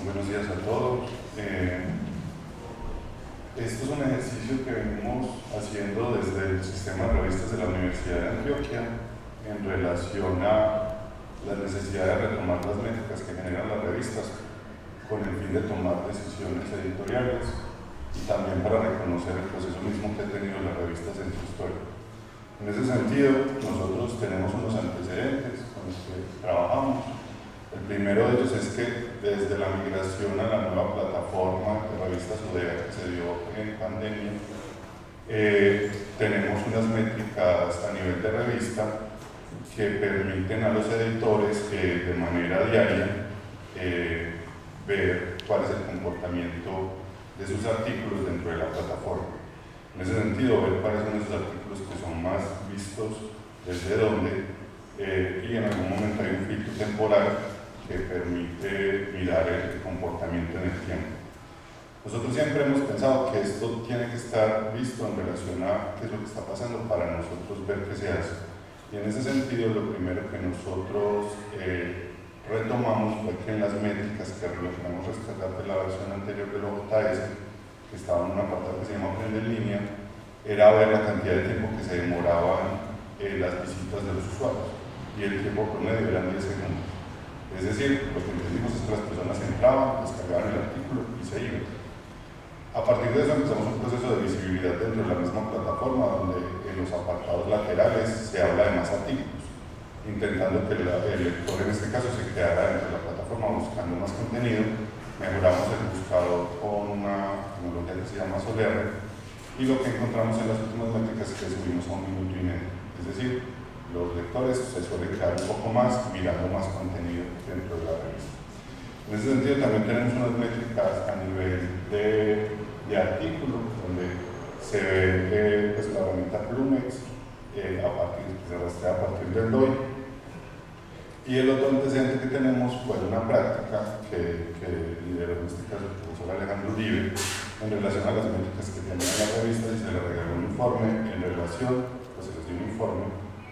Buenos días a todos. Esto es un ejercicio que venimos haciendo desde el sistema de revistas de la Universidad de Antioquia en relación a la necesidad de retomar las métricas que generan las revistas con el fin de tomar decisiones editoriales y también para reconocer el proceso mismo que han tenido las revistas en su historia. En ese sentido, nosotros tenemos unos antecedentes con los que trabajamos. El primero de ellos es que desde la migración a la nueva plataforma de revistas UDEA que se dio en pandemia, tenemos unas métricas a nivel de revista que permiten a los editores de manera diaria ver cuál es el comportamiento de sus artículos dentro de la plataforma. En ese sentido, ver cuáles son esos artículos que son más vistos, desde dónde, y en algún momento hay un filtro temporal que permite mirar el comportamiento en el tiempo. Nosotros siempre hemos pensado que esto tiene que estar visto en relación a qué es lo que está pasando para nosotros ver qué se hace. Y en ese sentido, lo primero que nosotros retomamos fue que en las métricas que logramos rescatar de la versión anterior del OJS, que estaba en un apartado que se llama Aprende en línea, era ver la cantidad de tiempo que se demoraban las visitas de los usuarios, y el tiempo promedio eran 10 segundos. Es decir, lo que entendimos es que las personas entraban, descargaban el artículo y se iban. A partir de eso empezamos un proceso de visibilidad dentro de la misma plataforma, donde en los apartados laterales se habla de más artículos, intentando que el lector en este caso se quedara dentro de la plataforma buscando más contenido. Mejoramos el buscador con una tecnología que se llama Solr, y lo que encontramos en las últimas métricas es que subimos a 1 minuto y medio. Es decir, los lectores se suelen quedar un poco más mirando más contenido dentro de la revista. En ese sentido también tenemos unas métricas a nivel de artículo, donde se ve pues, la herramienta Plumex que se rastrea a partir del DOI. Y el otro antecedente que tenemos fue una práctica que lideró en este caso el profesor Alejandro Uribe en relación a las métricas que tenían las revistas, y se le regaló un informe en relación, pues se les dio un informe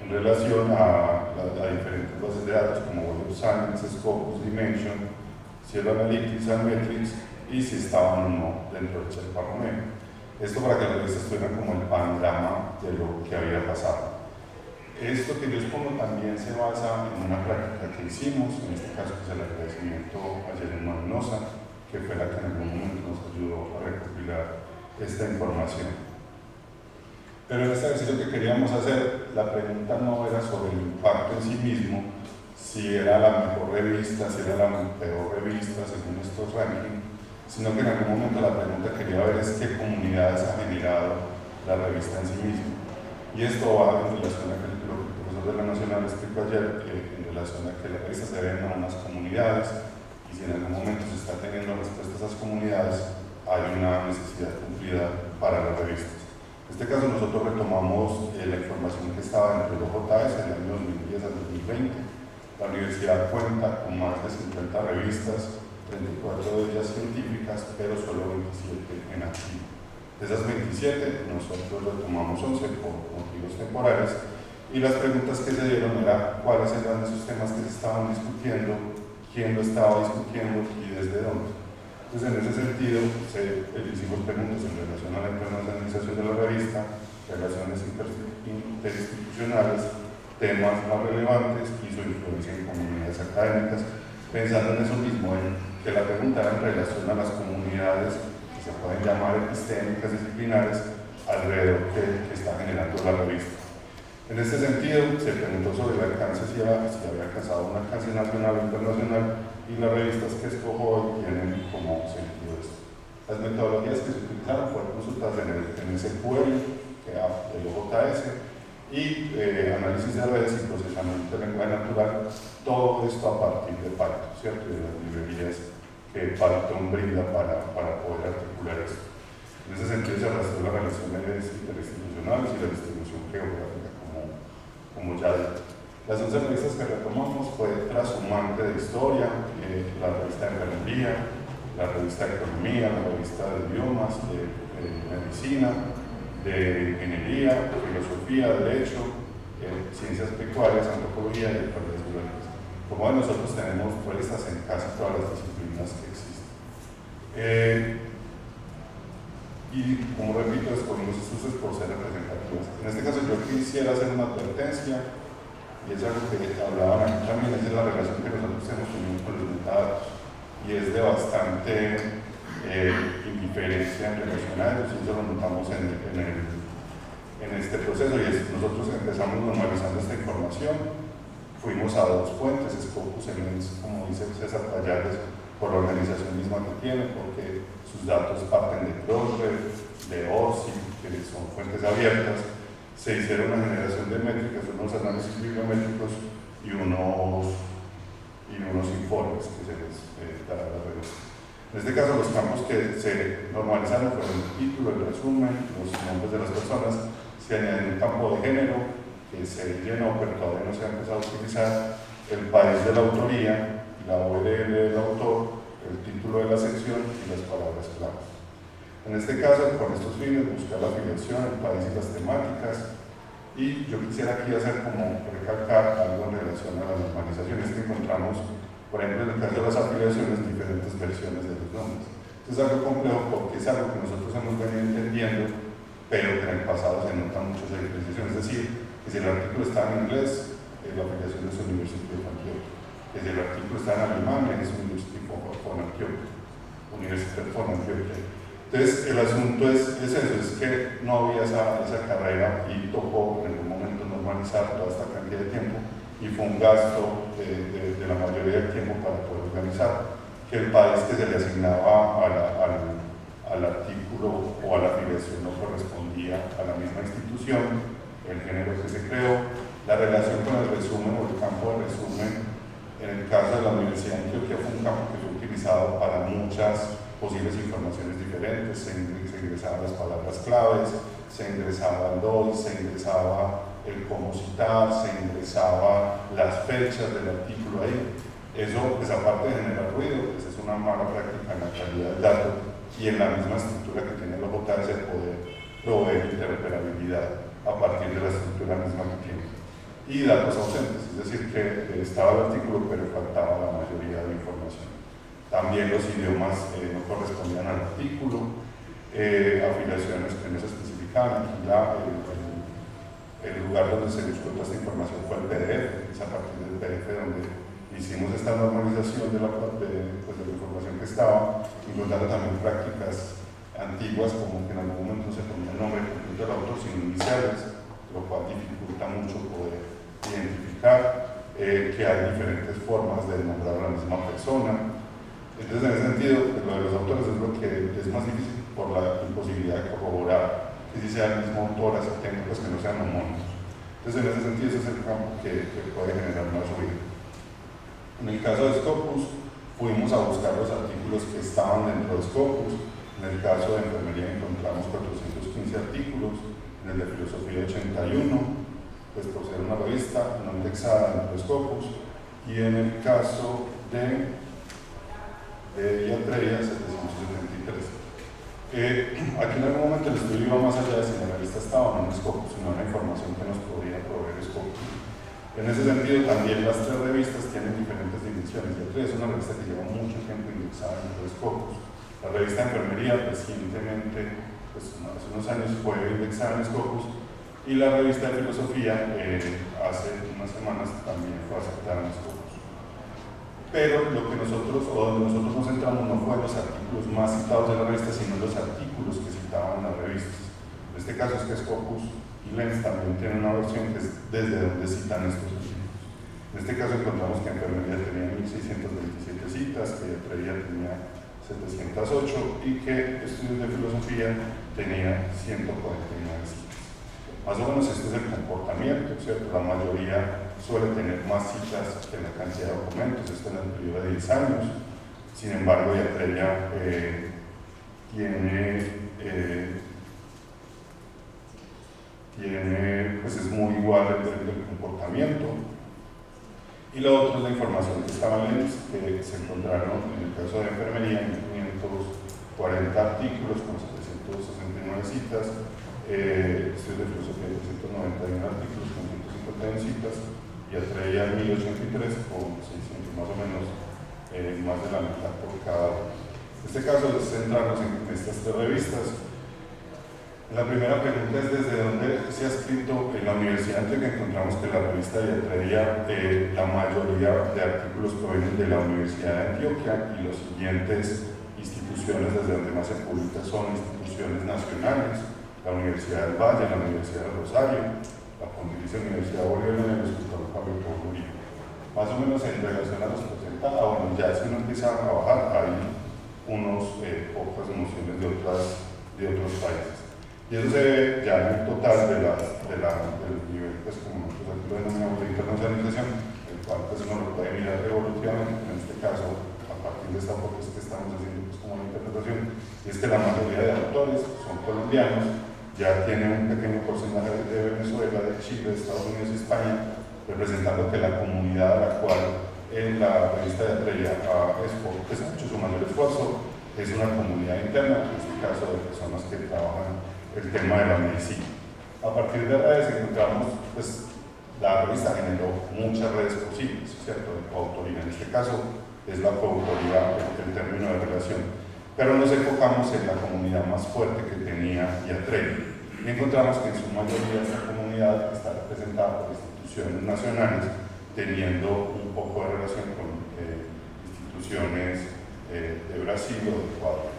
en relación a diferentes bases de datos como Web of Science, Scopus, Dimension, Cielo Analytics, Metrics, y si estaban o no dentro del Sherpa Romeo. Esto para que las revistas tuvieran como el panorama de lo que había pasado. Esto que yo expongo también se basa en una práctica que hicimos, en este caso es el agradecimiento a Yelena Manosa, que fue la que en algún momento nos ayudó a recopilar esta información. Pero en este ejercicio que queríamos hacer, la pregunta no era sobre el impacto en sí mismo, si era la mejor revista, si era la peor revista según estos rankings, sino que en algún momento la pregunta que quería ver es qué comunidades ha generado la revista en sí misma. Y esto va en relación a lo que el profesor de la Nacional explicó ayer, en relación a que las revistas se ven a unas comunidades, y si en algún momento se está teniendo respuesta a esas comunidades, hay una necesidad cumplida para las revistas. En este caso nosotros retomamos la información que estaba dentro del OJS en el año 2010 al 2020. La universidad cuenta con más de 50 revistas, 34 de ellas científicas, pero solo 27 en activo. De esas 27, nosotros retomamos 11 por motivos temporales, y las preguntas que se dieron eran cuáles eran esos temas que se estaban discutiendo, quién lo estaba discutiendo y desde dónde. Entonces, en ese sentido, hicimos preguntas en relación a la internacionalización de la revista, relaciones interinstitucionales, temas más relevantes y su influencia en comunidades académicas, pensando en eso mismo, en que la pregunta era en relación a las comunidades que se pueden llamar epistémicas disciplinares alrededor que está generando la revista. En este sentido, se preguntó sobre el alcance, si había alcanzado un alcance nacional o internacional, y las revistas que escojo hoy tienen como sentido esto. Las metodologías que se utilizaron fueron consultadas en el SQL, que era del OJS, y análisis de redes y procesamiento de lenguaje natural, todo esto a partir de Python, ¿cierto? De las librerías que Python brinda para poder articular esto. En ese sentido se arrastró las relaciones interinstitucionales y la distribución geográfica, como ya dije. Las 11 revistas que retomamos fue Trashumante de Historia, la revista de Enfermería, la revista de Economía, la revista de Idiomas, de Medicina, de Ingeniería, Filosofía, Derecho, Ciencias Pecuarias, Antropología y Ecologías Biológicas. Como ven, nosotros tenemos revistas en casi todas las disciplinas que existen. Y como repito, escogimos estos por ser representativas. En este caso yo quisiera hacer una advertencia, y es algo que hablaban aquí también, es de la relación que nosotros tenemos con los metadatos, y es de bastante indiferencia en relación a ellos, y eso lo notamos en este proceso, y es, nosotros empezamos normalizando esta información, fuimos a dos fuentes, Scopus Elens, como dice César Payares, por la organización misma que tiene, porque sus datos parten de Crossref, de OSI, que son fuentes abiertas. Se hicieron una generación de métricas, unos análisis bibliométricos y unos informes que se les dará la revista. En este caso, los campos que se normalizaron fueron el título, el resumen, los nombres de las personas. Se añadió un campo de género que se llenó, pero todavía no se ha empezado a utilizar, el país de la autoría, la URL del autor, el título de la sección y las palabras claves. En este caso, con estos fines, buscar la afiliación, el país y las temáticas. Y yo quisiera aquí hacer como recalcar algo en relación a la normalización. Es que encontramos, por ejemplo, en el caso de las afiliaciones, diferentes versiones de los nombres. Esto es algo complejo porque es algo que nosotros hemos venido entendiendo, pero que en el pasado se nota mucho esa diferenciación. Es decir, que si el artículo está en inglés, la afiliación es University of Antioch. Que si el artículo está en alemán, es University of Antioch. University of Antioch. Entonces, el asunto es eso, es que no había esa carrera y tocó en algún momento normalizar toda esta cantidad de tiempo y fue un gasto de la mayoría del tiempo para poder organizar que el país que se le asignaba al artículo o a la afiliación no correspondía a la misma institución, el género que se creó, la relación con el resumen o el campo de resumen. En el caso de la Universidad de Antioquia fue un campo que fue utilizado para muchas posibles informaciones diferentes, se ingresaban las palabras claves, se ingresaba el DOI, se ingresaba el cómo citar, se ingresaba las fechas del artículo ahí. Eso, pues aparte de generar ruido, pues es una mala práctica en la calidad del dato y en la misma estructura que tiene el OJS poder proveer interoperabilidad a partir de la estructura misma que tiene. Y datos ausentes, es decir, que estaba el artículo pero faltaba la mayoría de la información. También los idiomas no correspondían al artículo, afiliaciones que no se especificaban. Aquí el lugar donde se buscó toda esta información fue el PDF, es a partir del PDF donde hicimos esta normalización de la información que estaba, encontrando también prácticas antiguas como que en algún momento se ponía el nombre completo del autor sin iniciales, lo cual dificulta mucho poder identificar que hay diferentes formas de nombrar a la misma persona. Entonces, en ese sentido, lo de los autores es lo que es más difícil por la imposibilidad de corroborar que si sea el mismo autor, hacer técnicos que no sean homónimos. Entonces, en ese sentido, ese es el campo que puede generar más ruido. En el caso de Scopus, fuimos a buscar los artículos que estaban dentro de Scopus. En el caso de enfermería encontramos 415 artículos, en el de filosofía 81, pues por ser una revista no indexada dentro de Scopus, y en el caso de Iatreia 773. Aquí en algún momento el estudio iba más allá de si la revista estaba o no en Scopus, sino la información que nos podría proveer Scopus. En ese sentido, también las tres revistas tienen diferentes dimensiones. Iatreia es una revista que lleva mucho tiempo indexada dentro de Scopus. La revista de enfermería recientemente, pues hace unos años, fue indexada en Scopus, y la revista de filosofía hace unas semanas también fue aceptada en Scopus. Pero lo que nosotros, o donde nosotros nos centramos, no fue en los artículos más citados de la revista, sino en los artículos que citaban las revistas. En este caso es que Scopus y Lens también tienen una versión que es desde donde citan estos artículos. En este caso encontramos que enfermería tenía 1627 citas, que Iatreia tenía 708 y que estudios de filosofía tenía 149 citas. Más o menos este es el comportamiento, ¿cierto? La mayoría suele tener más citas que la cantidad de documentos, esto en el periodo de 10 años. Sin embargo, Iatreia pues es muy igual el comportamiento. Y lo otro es la información que estaba en Lens, que se encontraron en el caso de enfermería en 540 artículos con 769 citas, estudios de filosofía 291 artículos con 151 citas, y Iatreia 1083 con 600, más o menos más de la mitad por cada uno. En este caso es centrarnos en estas tres revistas. La primera pregunta es desde dónde se ha escrito. En la Universidad Antioquia encontramos que la revista Diatreia, la mayoría de artículos provienen de la Universidad de Antioquia, y las siguientes instituciones desde donde más se publica son instituciones nacionales: la Universidad del Valle, la Universidad de Rosario, la Pontificia Universidad Bolivariana y el Hospital Pablo Tobón. Más o menos en relación a los porcentajes, bueno, ya si uno empieza a bajar, hay unos pocas nociones de otros países. Y eso se ve ya en el total del nivel, pues como nosotros aquí lo denominamos de internacionalización, el cual pues uno lo puede mirar evolutivamente. En este caso, a partir de esta foto que estamos haciendo pues como una interpretación, y es que la mayoría de autores son colombianos, ya tienen un pequeño porcentaje de Venezuela, de Chile, de Estados Unidos y España, representando que la comunidad a la cual en la revista Diatreia ha hecho su mayor esfuerzo es una comunidad interna, en este caso de personas que trabajan el tema de la medicina. A partir de redes encontramos, pues, la revista generó muchas redes posibles, ¿cierto?, de coautoría. En este caso es la coautoría el término de relación, pero nos enfocamos en la comunidad más fuerte que tenía Diatreia, y encontramos que en su mayoría esta comunidad está representada por instituciones nacionales, teniendo un poco de relación con instituciones de Brasil o de Ecuador.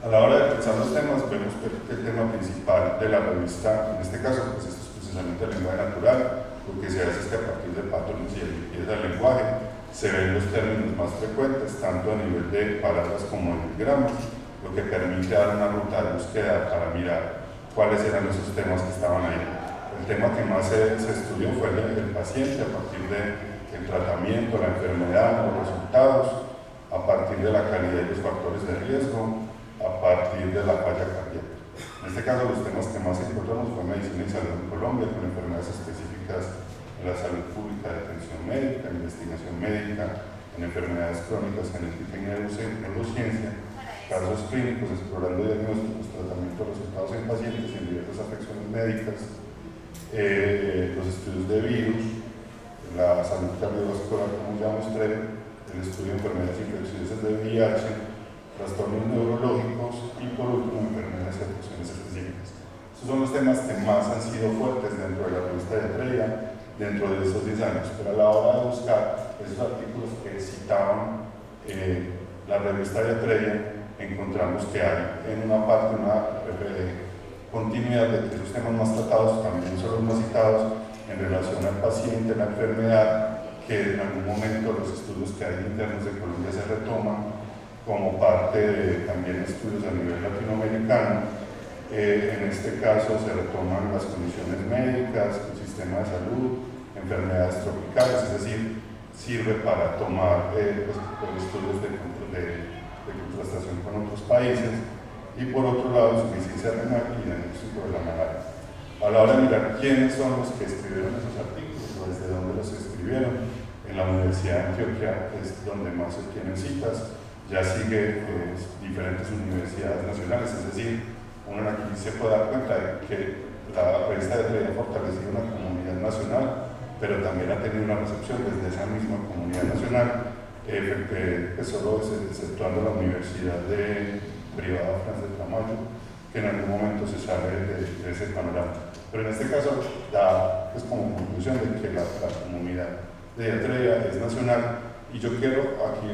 A la hora de pensar los temas, vemos que el tema principal de la revista, en este caso, pues esto es precisamente el lenguaje natural. Lo que se hace es que a partir de patrones y de limpieza del lenguaje se ven los términos más frecuentes, tanto a nivel de palabras como de gramas, lo que permite dar una ruta de búsqueda para mirar cuáles eran esos temas que estaban ahí. El tema que más se estudió fue el del paciente, a partir del tratamiento, la enfermedad, los resultados, a partir de la calidad y los factores de riesgo, a partir de la falla cardíaca. En este caso, los temas que más encontramos fue medicina y salud en Colombia, con enfermedades específicas en la salud pública, de atención médica, investigación médica, en enfermedades crónicas, genética y neurociencia, casos clínicos, explorando diagnósticos, tratamientos, resultados en pacientes en diversas afecciones médicas, los estudios de virus, la salud cardiovascular, como ya mostré, el estudio de enfermedades infecciosas de VIH, trastornos neurológicos y por último enfermedades y afecciones específicas. Estos son los temas que más han sido fuertes dentro de la revista Diatreia dentro de estos 10 años, pero a la hora de buscar esos artículos que citaban la revista Diatreia, encontramos que hay en una parte una continuidad de que esos temas más tratados también son los más citados en relación al paciente, la enfermedad, que en algún momento los estudios que hay internos de Colombia se retoman como parte de también estudios a nivel latinoamericano. En este caso se retoman las condiciones médicas, el sistema de salud, enfermedades tropicales, es decir, sirve para tomar estudios de contrastación con otros países, y por otro lado insuficiencia renal y diagnóstico de la malaria. A la hora de mirar quiénes son los que escribieron esos artículos o desde dónde los escribieron, en la Universidad de Antioquia es donde más se tienen citas. Ya sigue diferentes universidades nacionales, es decir, uno aquí se puede dar cuenta de que la revista Diatreia ha fortalecido una comunidad nacional, pero también ha tenido una recepción desde esa misma comunidad nacional, solo exceptuando la Universidad Privada France de Tramayo, que en algún momento se sale de ese panorama. Pero en este caso da pues, como conclusión de que la comunidad de Diatreia es nacional. Y yo quiero aquí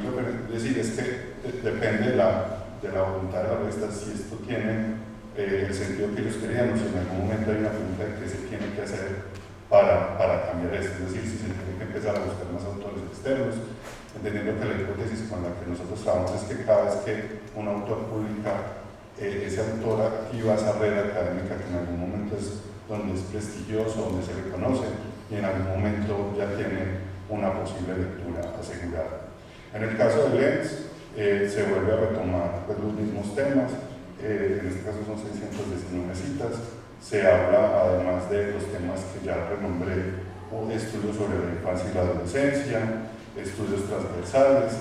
decir es que depende de la voluntad de la revista si esto tiene el sentido que ellos querían, o si en algún momento hay una pregunta de qué se tiene que hacer para cambiar esto, es decir, si se tiene que empezar a buscar más autores externos, entendiendo que la hipótesis con la que nosotros trabajamos es que cada vez que un autor publica, ese autor activa esa red académica que en algún momento es donde es prestigioso, donde se reconoce, y en algún momento ya tiene una posible lectura asegurada. En el caso de Lenz, se vuelve a retomar pues, los mismos temas, en este caso son 619 citas, se habla además de los temas que ya renombré, estudios sobre la infancia y la adolescencia, estudios transversales,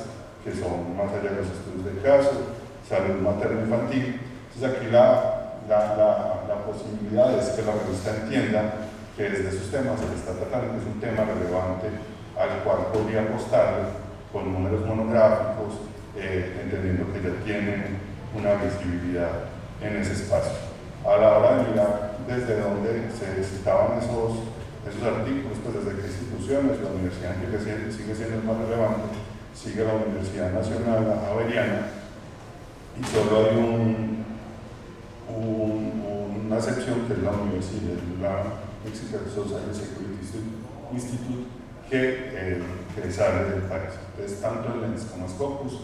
que son más allá de los estudios de caso, salud materno-infantil. Entonces aquí la posibilidad es que la revista entienda que desde esos temas se le está tratando, que es un tema relevante al cual podría apostar con números monográficos, entendiendo ya tienen una visibilidad en ese espacio. A la hora de mirar desde dónde se citaban esos artículos, pues desde qué instituciones, la Universidad Antioquia sigue siendo el más relevante, sigue la Universidad Nacional Javeriana, y solo hay una sección que es la Universidad, la Mexican Social Security Institute, que sale del país. Entonces, tanto el Lens como Scopus,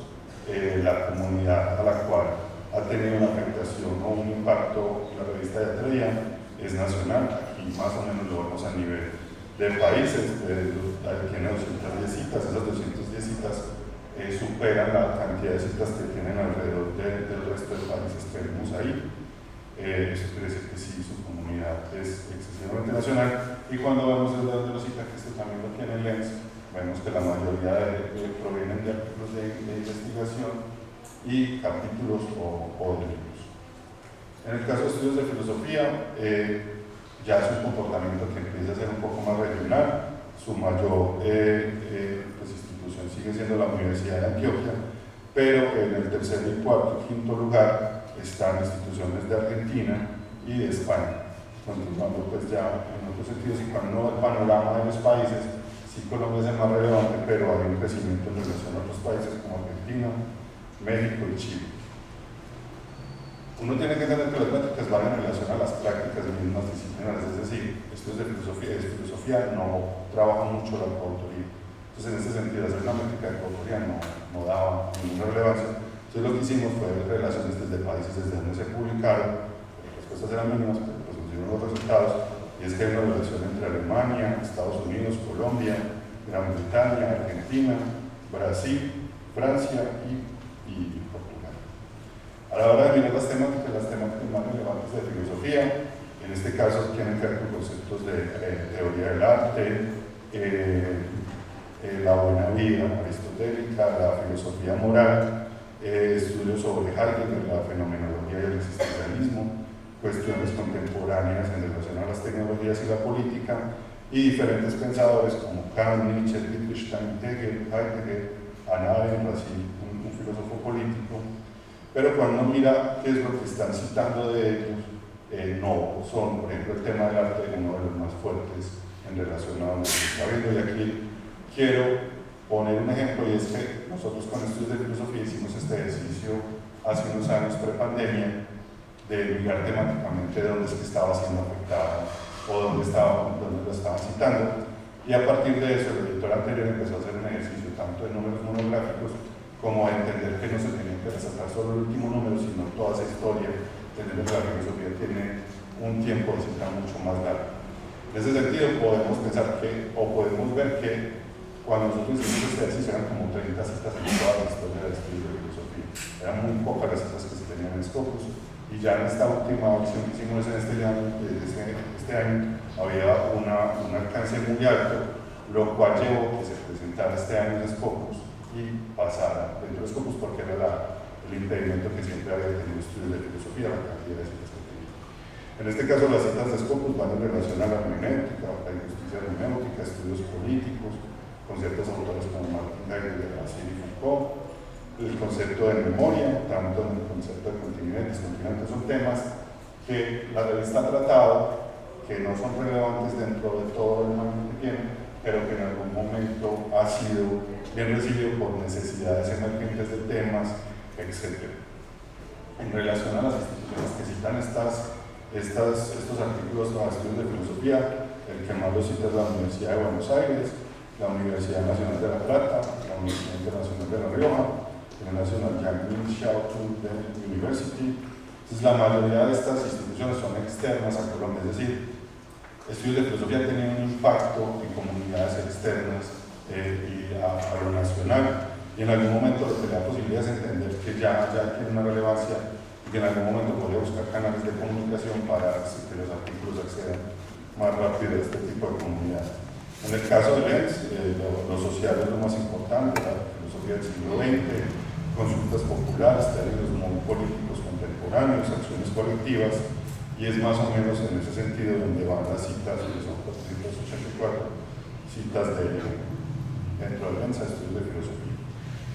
la comunidad a la cual ha tenido una afectación o un impacto la revista de Atreya es nacional. Aquí más o menos lo vemos a nivel de países, tiene 210 citas, esas 210 citas superan la cantidad de citas que tienen alrededor del resto de países que vemos ahí. Eso quiere decir que sí, su comunidad es excesivamente nacional, y cuando vemos el dato de los citas, que esto también lo tiene Lens, vemos que la mayoría provienen de artículos de investigación y capítulos o de libros. En el caso de estudios de filosofía, ya es un comportamiento que empieza a ser un poco más regional. Su mayor pues, institución sigue siendo la Universidad de Antioquia, pero en el tercer, y cuarto y quinto lugar están instituciones de Argentina y de España. Continuando pues ya en otros sentidos, y cuando el panorama de los países, sí Colombia es el más relevante, pero hay un crecimiento en relación a otros países como Argentina, México y Chile. Uno tiene que entender que las métricas van en relación a las prácticas mismas disciplinares, es decir, estudios de filosofía no trabaja mucho la coautoría. Entonces, en ese sentido, hacer una métrica de coautoría no daba ninguna relevancia. Entonces, lo que hicimos fue relaciones desde países desde donde se publicaron, las respuestas eran mínimas, pero pues nos dieron los resultados, y es que hay una relación entre Alemania, Estados Unidos, Colombia, Gran Bretaña, Argentina, Brasil, Francia y Portugal. A la hora de mirar las temáticas más relevantes de filosofía, en este caso tienen que ver con conceptos de teoría del arte, la buena vida aristotélica, la filosofía moral, estudios sobre Heidegger, la fenomenología y el existencialismo, cuestiones contemporáneas en relación a las tecnologías y la política, y diferentes pensadores como Kant, Nietzsche, Wittgenstein, Hegel, Heidegger, Hannah Arendt, un filósofo político. Pero cuando mira qué es lo que están citando de ellos, no son, por ejemplo, el tema del arte, uno de los más fuertes en relación a lo que se está viendo. Y aquí quiero poner un ejemplo, y es que nosotros con estudios de filosofía hicimos este ejercicio hace unos años pre-pandemia de mirar temáticamente dónde es que estaba siendo afectada o dónde lo estaban citando, y a partir de eso el editor anterior empezó a hacer un ejercicio tanto de números monográficos como a entender que no se tenía que resaltar solo el último número, sino toda esa historia, entendiendo que la filosofía tiene un tiempo de cita mucho más largo. En ese sentido podemos pensar que, o podemos ver que cuando nosotros hicimos este ejercicio eran como 30 citas en toda la historia del estudio de filosofía. Eran muy pocas las citas que se tenían en Scopus, y ya en esta última versión que hicimos en este año había un alcance muy alto, lo cual llevó que se presentara este año en Scopus y pasara dentro de Scopus, porque era el impedimento que siempre había tenido estudios de filosofía, la cantidad de citas que tenía. En este caso, las citas de Scopus van en relación a la hermenéutica, la injusticia hermenéutica, estudios políticos, con ciertos autores como Martin Heidegger, Racine y Foucault, el concepto de memoria, tanto en el concepto de continentes son temas que la revista ha tratado, que no son relevantes dentro de todo el marco que tiene, pero que en algún momento ha sido bien recibido por necesidades emergentes de temas, etc. En relación a las instituciones que citan estos artículos o estudios de filosofía, el que más lo cita es la Universidad de Buenos Aires, la Universidad Nacional de La Plata, la Universidad Internacional de La Rioja, la National Yang Xiaotu University. Entonces, la mayoría de estas instituciones son externas a Colombia, es decir, estudios de filosofía tienen un impacto en comunidades externas y a lo nacional, y en algún momento lo que le da posibilidad es entender que ya tiene una relevancia y que en algún momento podría buscar canales de comunicación para que los artículos accedan más rápido a este tipo de comunidades. En el caso de Lens, lo social es lo más importante, la filosofía del siglo XX, consultas populares, términos muy políticos contemporáneos, acciones colectivas, y es más o menos en ese sentido donde van las citas, que son 484 citas dentro de Lens a estudios de filosofía.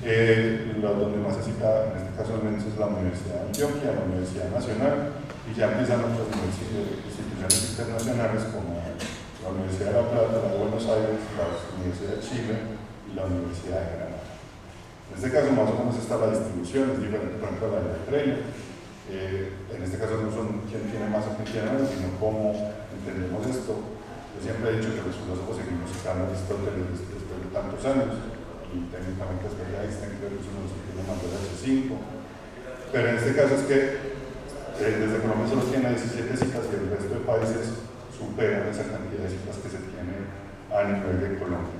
Donde más se cita, en este caso es la Universidad de Antioquia, la Universidad Nacional, y ya empiezan otras instituciones internacionales como la Universidad de La Plata, la de Buenos Aires, la Universidad de Chile y la Universidad de Granada. En este caso más o menos está la distribución, es diferente por ejemplo a la de Estrella. En este caso no son quién tiene más o quién tiene menos, sino cómo entendemos esto. Yo siempre he dicho que los filósofos seguimos citando a Aristóteles después de tantos años, y técnicamente después de Einstein creo que es uno de los que tiene más de H5, pero en este caso es que desde Colombia solo tiene 17 citas y el resto de países superan esa cantidad de citas que se tienen a nivel de Colombia.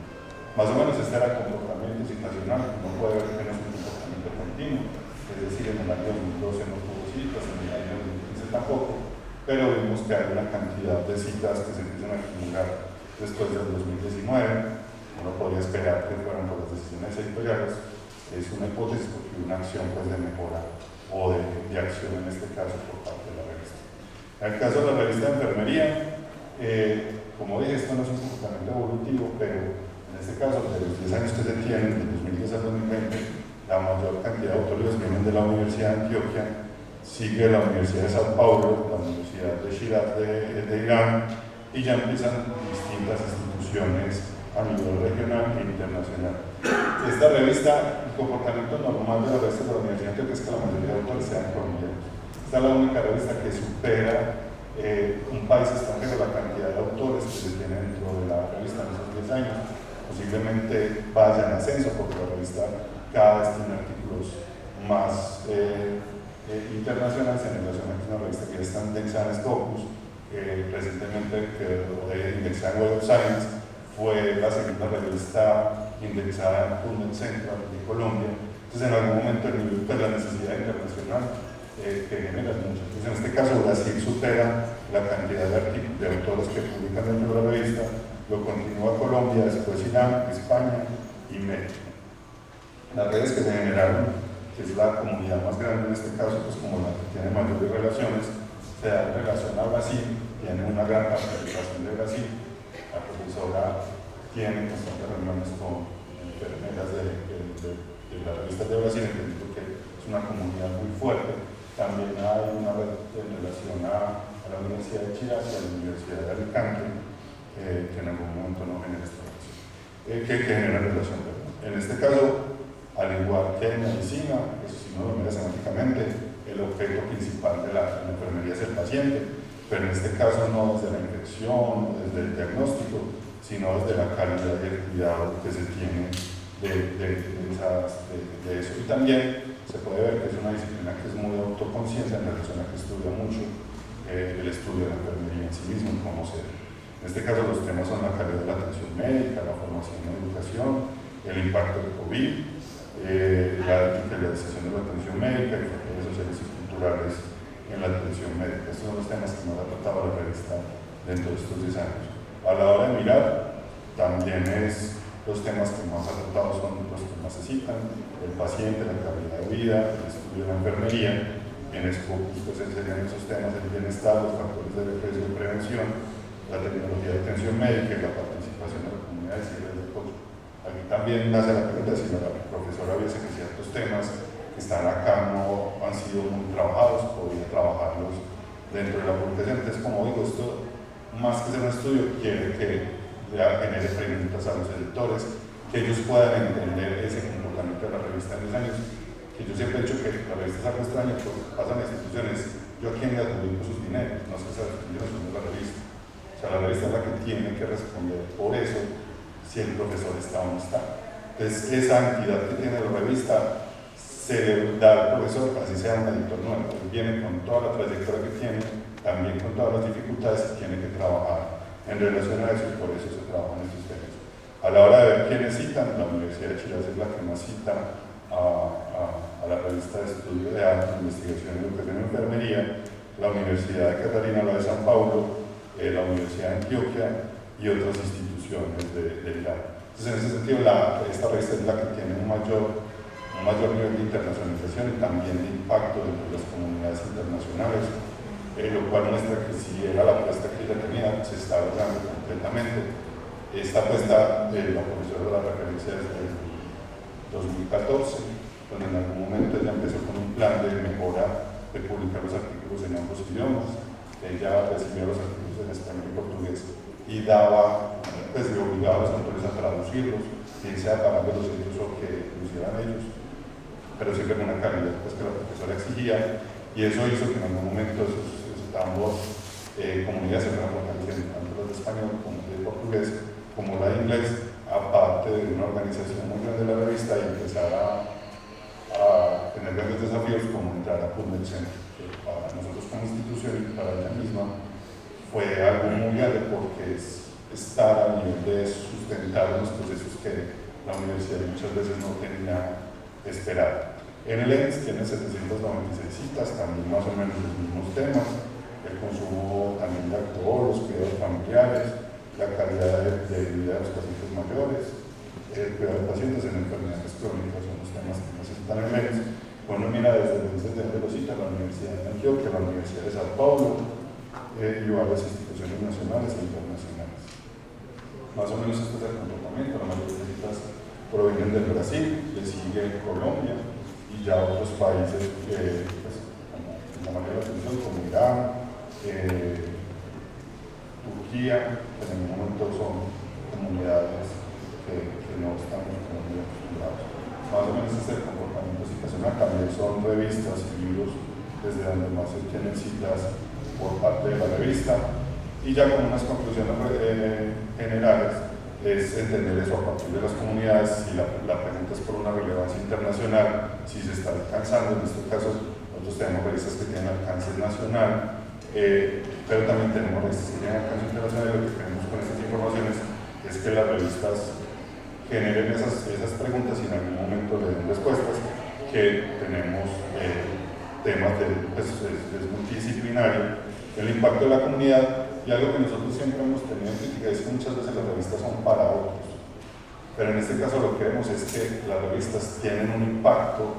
Más o menos este era el comportamiento citacional, no puede ver que no es un comportamiento continuo, es decir, en el año 2012 no tuvo citas, en el año 2015 tampoco, pero vimos que hay una cantidad de citas que se empiezan a acumular después del 2019. Uno podría esperar que fueran por las decisiones editoriales, es una hipótesis porque una acción pues, de mejora o de acción en este caso por parte de la revista. En el caso de la revista de enfermería, como dije, esto no es un comportamiento evolutivo, pero en este caso, de los 10 años que se tienen, del 2010 al 2020, la mayor cantidad de autores vienen de la Universidad de Antioquia, sigue la Universidad de Sao Paulo, la Universidad de Shiraz de Irán, y ya empiezan distintas instituciones a nivel regional e internacional. Esta revista, el comportamiento normal de la revista de la Universidad de Antioquia es que la mayoría de autores sean colombianos. Esta es la única revista que supera un país extranjero la cantidad de autores que se tiene dentro de la revista en esos 10 años. Posiblemente vaya en ascenso porque la revista cada vez tiene artículos más internacionales en relación a que es una revista que ya está indexada en Scopus, recientemente quedó indexada en Web of Science, fue la segunda revista indexada en PubMed Central de Colombia. Entonces en algún momento el nivel de la necesidad internacional que genera mucho. Entonces en este caso Brasil supera la cantidad de autores que publican dentro de la revista, lo continúa Colombia, después Irán, España y México. Las redes que se generaron, que es la comunidad más grande en este caso, pues como la que tiene mayores relaciones, se da en relación a Brasil, tiene una gran participación de Brasil. La profesora tiene constantes reuniones con enfermeras de las revistas de Brasil, entendiendo que es una comunidad muy fuerte. También hay una red en relación a la Universidad de Shiraz y a la Universidad de Alicante, que en algún momento no genera esta relación, que genera relación. En este caso, al igual que en medicina, pues, si uno lo mira semánticamente, el objeto principal de la enfermería es el paciente, pero en este caso no desde la infección, desde el diagnóstico, sino desde la calidad y el cuidado que se tiene de eso. Y también se puede ver que es una disciplina que es muy autoconsciente en relación a que estudia mucho el estudio de la enfermería en sí mismo, cómo ser. En este caso los temas son la calidad de la atención médica, la formación y educación, el impacto del COVID, la digitalización de la atención médica y factores sociales y culturales en la atención médica. Estos son los temas que nos ha tratado la revista dentro de estos 10 años. A la hora de mirar, también los temas que más ha tratado son los que más se citan: el paciente, la calidad de vida, el estudio de la enfermería. En Scopus pues serían esos temas: el bienestar, los factores de riesgo y prevención, la tecnología de atención médica y la participación de la comunidad de cierres de costo. Aquí también nace la pregunta si la profesora viese que ciertos temas que están acá no han sido muy trabajados, podría trabajarlos dentro de la publicación. Entonces, como digo, esto más que ser un estudio quiere que genere preguntas a los editores, que ellos puedan entender ese comportamiento de la revista en 10 años. Que yo siempre he dicho que la revista es algo extraño, porque pasan a instituciones, yo a quién le adjudico sus dineros, no es que esas instituciones son la revista. O sea, la revista es la que tiene que responder por eso, si el profesor está o no está. Entonces, esa entidad que tiene la revista se le da al profesor, así sea un editor nuevo, él viene con toda la trayectoria que tiene, también con todas las dificultades que tiene que trabajar en relación a eso, y por eso se trabajan estos temas. A la hora de ver quiénes citan, la Universidad de Shiraz es la que más cita a la revista de estudio de arte, investigación, educación y enfermería, la Universidad de Catarina, la de San Paulo, la Universidad de Antioquia y otras instituciones de Irán. Entonces, en ese sentido, esta revista es la que tiene un mayor nivel de internacionalización y también de impacto dentro de las comunidades internacionales, lo cual muestra que si era la apuesta que ella tenía, se está logrando completamente. Esta apuesta, la profesora la referencia desde 2014, donde en algún momento ella empezó con un plan de mejora de publicar los artículos en ambos idiomas. Ella recibía los artículos en español y portugués y daba, pues le obligaba a los autores a traducirlos, bien sea pagándolos ellos o que lo hicieran ellos, pero siempre con una calidad pues, que la profesora exigía, y eso hizo que en algún momento ambos comunidades se fueran fortaleciendo, tanto las de español como las de portugués, como la de inglés, aparte de una organización muy grande de la revista y empezar a tener grandes desafíos como entrar a PubMed Center, que para nosotros como institución y para ella misma fue algo muy grande porque es estar a nivel de sustentar unos procesos que la universidad muchas veces no tenía esperado. En el ENS tiene 796 citas, también más o menos los mismos temas, el consumo también de alcohol, los cuidados familiares, la calidad de vida de los pacientes mayores, el cuidado de pacientes en enfermedades crónicas, son los temas que necesitan el ENS. Bueno, mira, desde los cita la Universidad de Antioquia, la Universidad de Sao Paulo y varias instituciones nacionales e internacionales. Más o menos este es el comportamiento, la mayoría de citas provienen del Brasil, le sigue Colombia y ya otros países pues, como la mayoría de la atención, como Irán, Turquía, que en ningún momento son comunidades que no estamos muy acostumbrados. Más o menos este es el comportamiento citacional, también son revistas y libros desde donde más se tienen citas por parte de la revista, y ya con unas conclusiones generales es entender eso a partir de las comunidades. Si la pregunta es por una relevancia internacional, si se está alcanzando, en este caso nosotros tenemos revistas que tienen alcance nacional, pero también tenemos revistas que tienen alcance internacional, y lo que queremos con estas informaciones es que las revistas generen esas preguntas y en algún momento le den respuestas, que tenemos temas pues, es multidisciplinario, el impacto de la comunidad, y algo que nosotros siempre hemos tenido en crítica es que muchas veces las revistas son para otros, pero en este caso lo que vemos es que las revistas tienen un impacto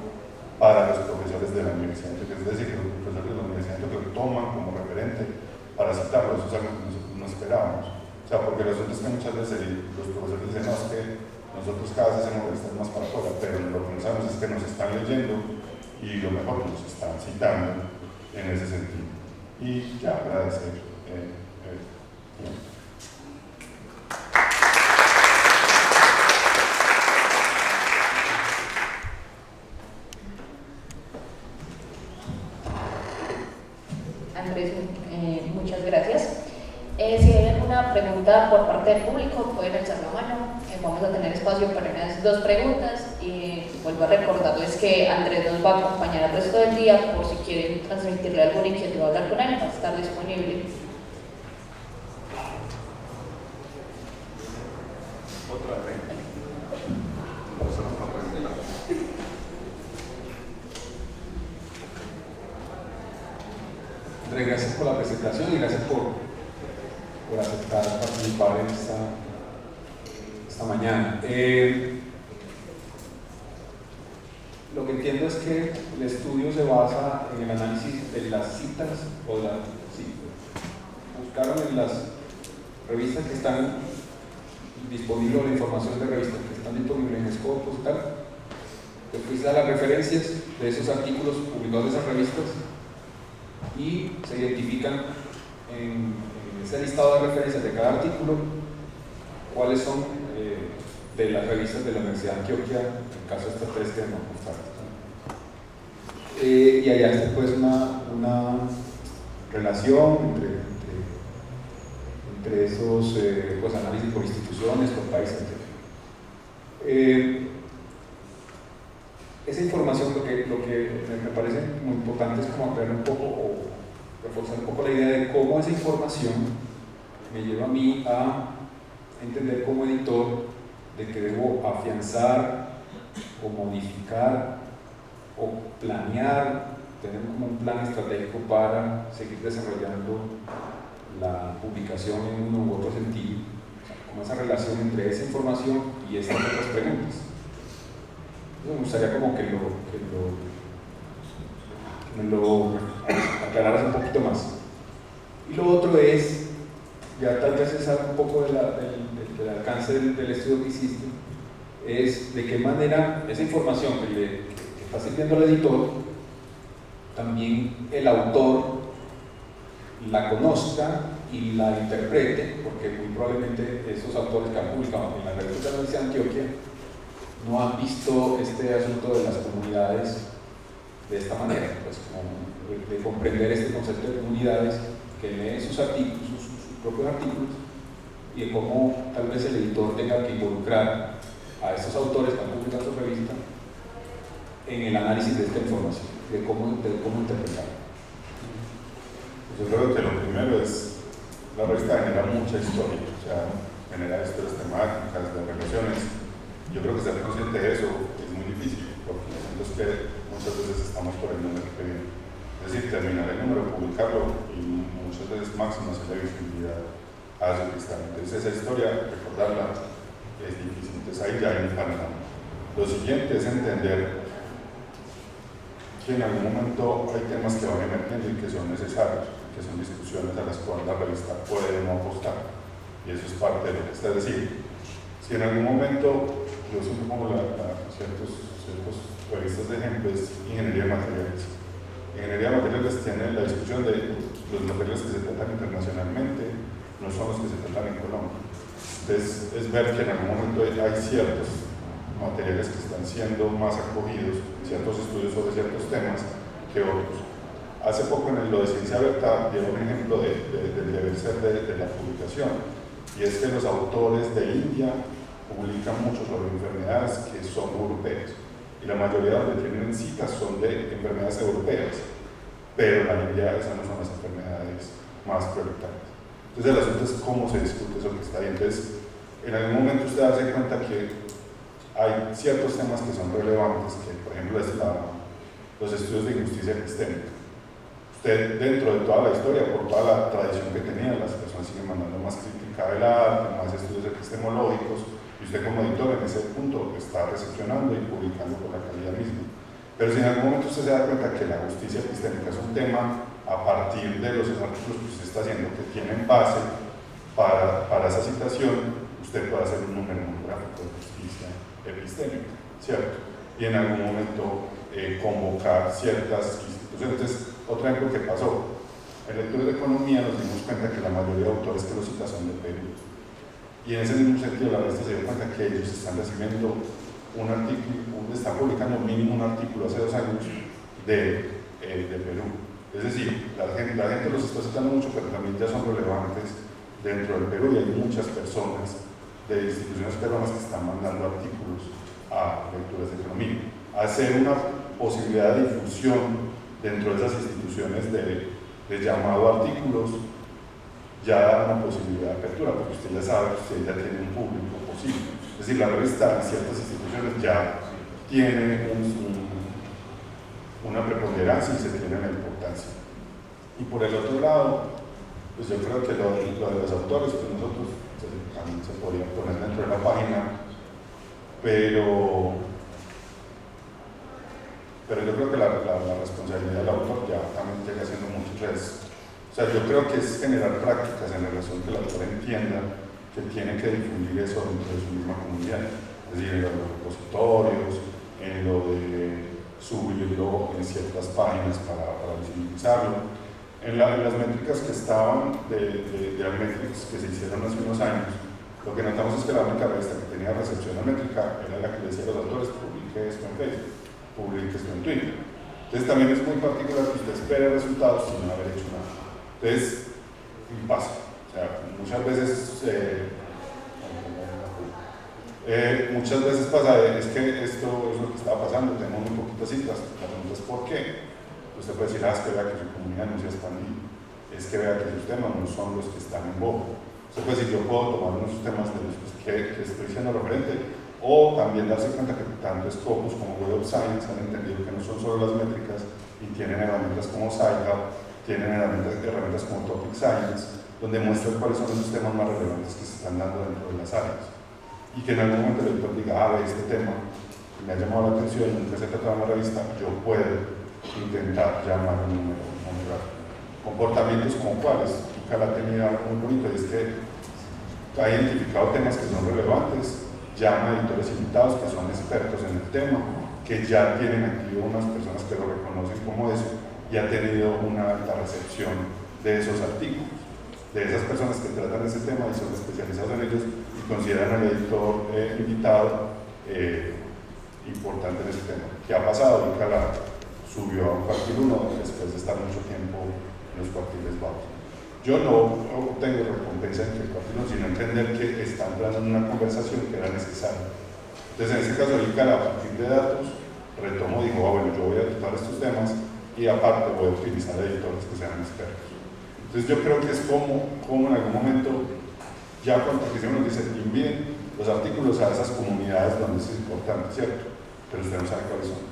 para los profesores de la universidad, es decir, que los profesores de la universidad que lo toman como referente para citarlo. Eso es algo que nosotros no esperábamos, o sea, porque los otros que muchas veces los profesores dicen, no, es que nosotros cada vez hacemos revistas más para afuera, pero lo que no sabemos es que nos están leyendo y lo mejor nos están citando en ese sentido. Y ya agradecer. Andrés, muchas gracias. Si hay alguna pregunta por parte del público, pueden alzar la mano. Vamos a tener espacio para unas 2 preguntas. Y vuelvo a recordarles que Andrés nos va a acompañar el resto del día, por si quieren transmitirle alguna inquietud o hablar con él, va a estar disponible. Otra vez. Andrés, gracias por la presentación y gracias por aceptar participar en esta mañana. Lo que entiendo es que el estudio se basa en el análisis de las citas buscaron en las revistas que están disponibles, o la información de revistas que están disponibles en Scopus y tal, después da las referencias de esos artículos publicados de esas revistas y se identifican en ese listado de referencias de cada artículo cuáles son de las revistas de la Universidad de Antioquia, en el caso de estas 3 que hemos mostrado. Y allá está pues una relación entre esos pues, análisis por instituciones, por países, etc. Esa información, lo que me parece muy importante es como aclarar un poco o reforzar un poco la idea de cómo esa información me lleva a mí a entender como editor de que debo afianzar o modificar o planear, tener como un plan estratégico para seguir desarrollando la publicación en uno u otro sentido, o sea, como esa relación entre esa información y estas otras preguntas. Me gustaría como que me lo aclararas un poquito más. Y lo otro es, ya tal vez se sabe un poco del alcance del estudio que hiciste, es de qué manera esa información que está sirviendo al editor, también el autor la conozca y la interprete, porque muy probablemente esos autores que han publicado en la revista de la Universidad de Antioquia no han visto este asunto de las comunidades de esta manera, pues como de comprender este concepto de comunidades, que leen sus artículos, sus propios artículos, y de cómo tal vez el editor tenga que involucrar a estos autores que han publicado su revista en el análisis de esta información, de cómo interpretarla. Yo creo que lo primero es, la revista genera mucha historia, o sea, genera historias temáticas, de relaciones. Yo creo que ser consciente de eso es muy difícil, porque nosotros que muchas veces estamos por el número que viene. Es decir, terminar el número, publicarlo y muchas veces máximo hacer la visibilidad a su cristal. Entonces esa historia, recordarla, es difícil. Entonces ahí ya hay un panorama. Lo siguiente es entender que en algún momento hay temas que van emergiendo y que son necesarios, que son discusiones a las cuales la revista puede no apostar, y eso es parte de lo que está. Es decir, si en algún momento, yo siempre pongo ciertos revistas de ejemplo, es ingeniería de materiales. Ingeniería de materiales tiene la discusión de los materiales que se tratan internacionalmente no son los que se tratan en Colombia. Entonces es ver que en algún momento hay ciertos materiales que están siendo más acogidos, ciertos estudios sobre ciertos temas que otros. Hace poco en lo de Ciencia Abierta dieron un ejemplo del deber ser de la publicación, y es que los autores de India publican mucho sobre enfermedades que son europeas, y la mayoría de tienen citas son de enfermedades europeas, pero en la India esas no son las enfermedades más prioritarias. Entonces el asunto es cómo se discute eso que está ahí. Entonces, en algún momento usted darse cuenta que hay ciertos temas que son relevantes, que por ejemplo es los estudios de injusticia epistémica. Usted, dentro de toda la historia, por toda la tradición que tenía, las personas siguen mandando más crítica del arte, más estudios epistemológicos, y usted como editor en ese punto está recepcionando y publicando por la calidad misma. Pero si en algún momento usted se da cuenta que la justicia epistémica es un tema a partir de los artículos que usted está haciendo que tienen base para esa citación, usted puede hacer un número monográfico de justicia epistémica, ¿cierto? Y en algún momento convocar ciertas instituciones. Entonces, otro ejemplo que pasó, en lecturas de economía nos dimos cuenta que la mayoría de autores que lo citan son de Perú. Y en ese mismo sentido la revista se dio cuenta que ellos están recibiendo un artículo, están publicando mínimo un artículo hace 2 años de Perú. Es decir, la gente los está citando mucho, pero también ya son relevantes dentro del Perú, y hay muchas personas de instituciones peruanas que están mandando artículos a lecturas de economía. Hacer una posibilidad de difusión dentro de esas instituciones de llamado a artículos ya da una posibilidad de apertura, porque usted ya sabe que usted ya tiene un público posible. Es decir, la revista en ciertas instituciones ya tiene una preponderancia y se tiene una importancia. Y por el otro lado, pues yo creo que lo de los autores, pues nosotros también se podría poner dentro de la página, pero yo creo que la responsabilidad del autor ya también llega siendo mucho. O sea, yo creo que es generar prácticas en relación que el autor entienda que tiene que difundir eso dentro de su misma comunidad, es decir, en los repositorios, en lo de subirlo en ciertas páginas para visibilizarlo. En las métricas que estaban de Almetrix, que se hicieron hace unos años, lo que notamos es que la única revista que tenía recepción métrica era la que le decía a los autores: publique esto en Facebook, publique esto en Twitter. Entonces también es muy particular que usted espere resultados sin haber hecho nada. Entonces, pasa. O sea, muchas veces pasa, es que esto es lo que estaba pasando, tenemos muy poquitas citas. La pregunta es ¿por qué? Usted puede decir, es que vea que su comunidad no se ha expandido, es que vea que sus temas no son los que están en boga. Usted puede decir, yo puedo tomar unos temas de los que estoy siendo referente, o también darse cuenta que tanto Scopus como Web of Science han entendido que no son solo las métricas y tienen herramientas como SciHub, tienen herramientas como Topic Science, donde muestran cuáles son esos temas más relevantes que se están dando dentro de las áreas. Y que en algún momento el lector diga, este tema me ha llamado la atención, nunca se ha tratado en la revista, yo puedo intentar llamar un número monográfico. Comportamientos como cuáles, Cala tenía algo muy bonito, y es que ha identificado temas que son relevantes llama a editores invitados que son expertos en el tema, que ya tienen activo unas personas que lo reconocen como eso y ha tenido una alta recepción de esos artículos, de esas personas que tratan ese tema y son especializados en ellos y consideran al editor invitado importante en ese tema. ¿Qué ha pasado? Icala subió a un cuartil 1 después de estar mucho tiempo en los cuartiles bajos. Yo no obtengo recompensa entre el cuartil 1, sino entender que está entrando en una conversación que era necesaria. Entonces, en este caso, Icala, a partir de datos, retomó y dijo, bueno, yo voy a tratar estos temas y aparte voy a utilizar editores que sean expertos. Entonces, yo creo que es como en algún momento, ya cuando nos dice, envíen los artículos a esas comunidades donde es importante, ¿cierto? Pero usted no sabe cuáles son.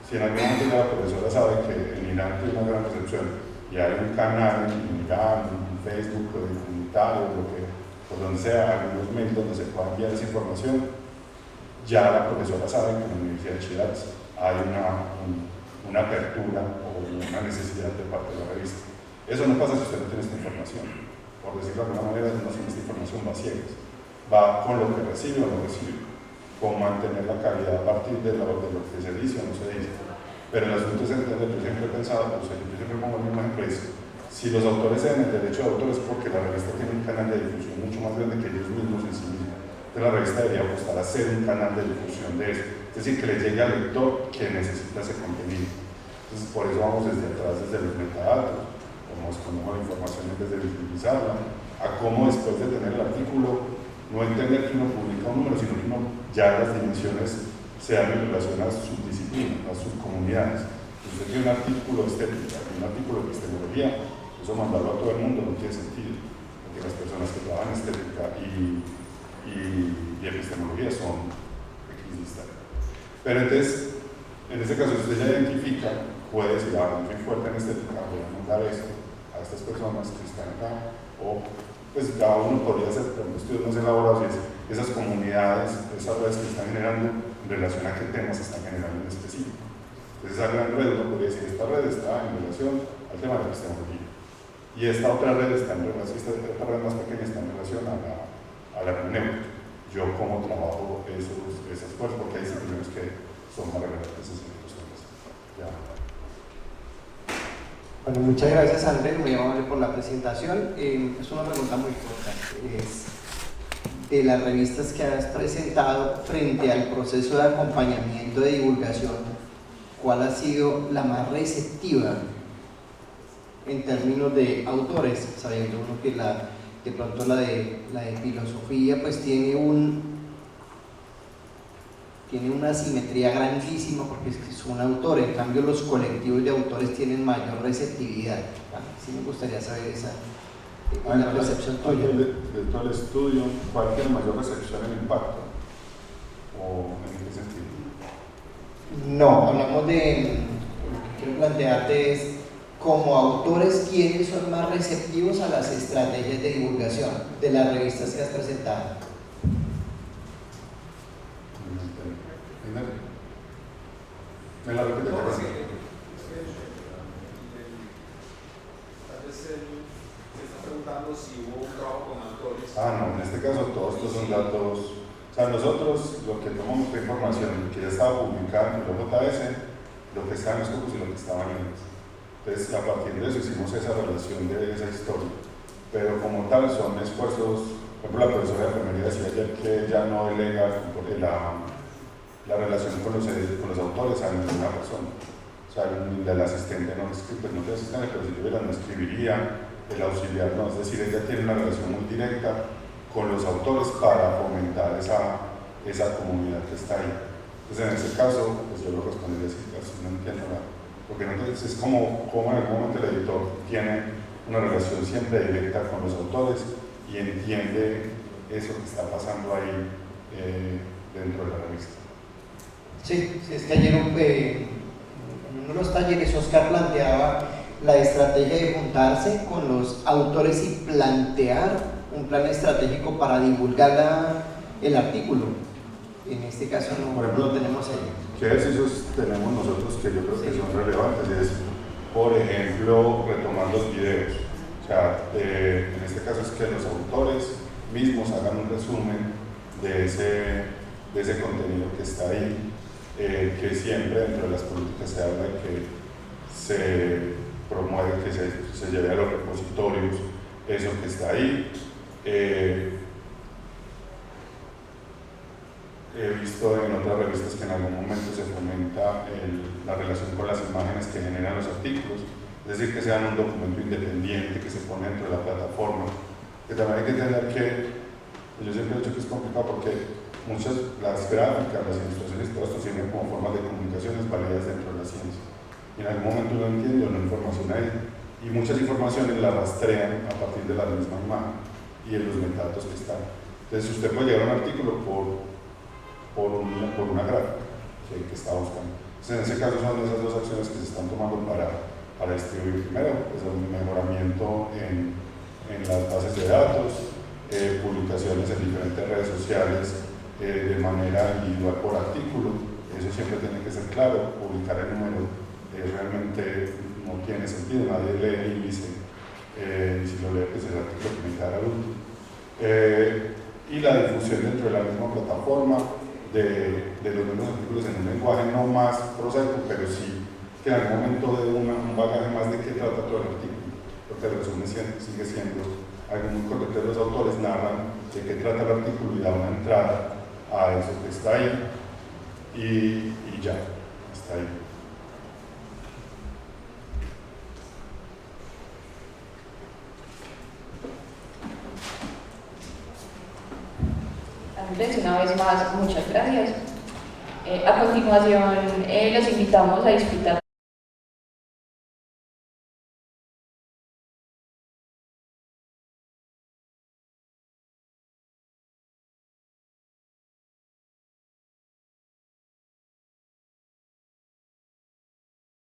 Si en algún momento la profesora sabe que en Irán tiene una gran recepción y hay un canal en Irán, en Facebook, en comunitario, por donde sea, algunos mails donde se pueda enviar esa información, ya la profesora sabe que en la Universidad de Shiraz hay una apertura o una necesidad de parte de la revista. Eso no pasa si usted no tiene esta información. Por decirlo de alguna manera, no tiene esta información, va ciegas. Va con lo que recibe o no recibe. Con mantener la calidad a partir de lo que se dice o no se dice. Pero el asunto es entender, yo siempre he pensado, yo siempre pongo el mismo ejemplo, si los autores tienen el derecho de autor es porque la revista tiene un canal de difusión mucho más grande que ellos mismos en sí mismos. Entonces la revista debería apostar a ser un canal de difusión de eso, es decir, que le llegue al lector que necesita ese contenido. Entonces por eso vamos desde atrás, desde los metadatos, como escondemos la información en vez de utilizarla, a cómo después de tener el artículo, no entender que uno publica un número, sino que uno ya las dimensiones sean en relación a subdisciplinas, a subcomunidades. Si usted tiene un artículo estética, un artículo de epistemología, eso mandarlo a todo el mundo no tiene sentido, porque las personas que trabajan estética y epistemología son equidistantes. Pero entonces, en este caso, si usted ya identifica, puede decir, yo soy fuerte en estética, voy a mandar esto a estas personas que están acá, o pues cada uno podría hacer estudios más elaborados y esas comunidades, esas redes que están generando en relación a qué temas se están generando en específico. Entonces esa gran red uno podría decir, esta red está en relación al tema de la epistemología y esta otra red está en relación, esta red más pequeña está en relación a la hermenéutica. Yo cómo trabajo esas cosas, porque hay disciplinas que son más relevantes en estos temas. Ya. Bueno, muchas gracias Andrés, muy amable por la presentación. Es una pregunta muy importante. De las revistas que has presentado frente al proceso de acompañamiento de divulgación, ¿cuál ha sido la más receptiva en términos de autores? Sabiendo uno que de pronto la de filosofía pues tiene una asimetría grandísima porque es un autor, en cambio los colectivos de autores tienen mayor receptividad. Sí me gustaría saber la percepción tuya. De todo el estudio, ¿cuál tiene mayor recepción en impacto? ¿O en qué sentido? No, hablamos de, lo que quiero plantearte es, como autores, ¿quiénes son más receptivos a las estrategias de divulgación de las revistas que has presentado? ¿Me la repite? Tal vez se está preguntando si hubo un trabajo con autores. No, en este caso todos estos son datos. O sea, nosotros lo que tomamos de información que ya estaba publicada en el JS, lo que está en los grupos y lo que estaba en ellos. Entonces, a partir de eso hicimos esa relación de esa historia. Pero como tal son esfuerzos, por ejemplo, la profesora de enfermería decía ayer que ya no delega la relación con los autores a ninguna persona. O sea, el asistente no escribe, no tiene asistente, pero si yo hubiera no escribiría, el auxiliar no, es decir, ella tiene una relación muy directa con los autores para fomentar esa comunidad que está ahí. Entonces, en ese caso, pues yo lo respondería así, no entiendo nada. Porque entonces es como en algún momento el editor tiene una relación siempre directa con los autores y entiende eso que está pasando ahí dentro de la revista. Sí, es que ayer en uno de los talleres Oscar planteaba la estrategia de juntarse con los autores y plantear un plan estratégico para divulgar el artículo. En este caso no lo tenemos ahí. ¿Qué ejercicios tenemos nosotros que yo creo que son relevantes? Es, por ejemplo, retomar los videos. O sea, en este caso es que los autores mismos hagan un resumen de ese contenido que está ahí, que siempre dentro de las políticas se habla de que se promueve que se lleve a los repositorios eso que está ahí. He visto en otras revistas que en algún momento se fomenta la relación con las imágenes que generan los artículos, es decir, que sean un documento independiente que se pone dentro de la plataforma, que también hay que entender que yo siempre he dicho que es complicado porque las gráficas, las ilustraciones, todo esto sirven como formas de comunicaciones válidas dentro de la ciencia. Y en algún momento uno entiende una información ahí, y muchas informaciones la rastrean a partir de la misma imagen y en los metadatos que están. Entonces usted puede llegar a un artículo por una gráfica que está buscando. Entonces, en ese caso son esas dos acciones que se están tomando para distribuir. Primero, pues, el mejoramiento en las bases de datos, publicaciones en diferentes redes sociales de manera individual por artículo. Eso siempre tiene que ser claro. Publicar el número realmente no tiene sentido, nadie lee el índice, y si lo lee pues el artículo que me queda útil. Y la difusión dentro de la misma plataforma de los mismos artículos en un lenguaje no más prosaico, pero sí que en algún momento dé un bagaje más de qué trata todo el artículo, porque el resumen sigue siendo algo muy correcto. Los autores narran de qué trata el artículo y da una entrada a eso que está ahí, y ya, está ahí. Andrés, una vez más, muchas gracias. A continuación, los invitamos a disfrutar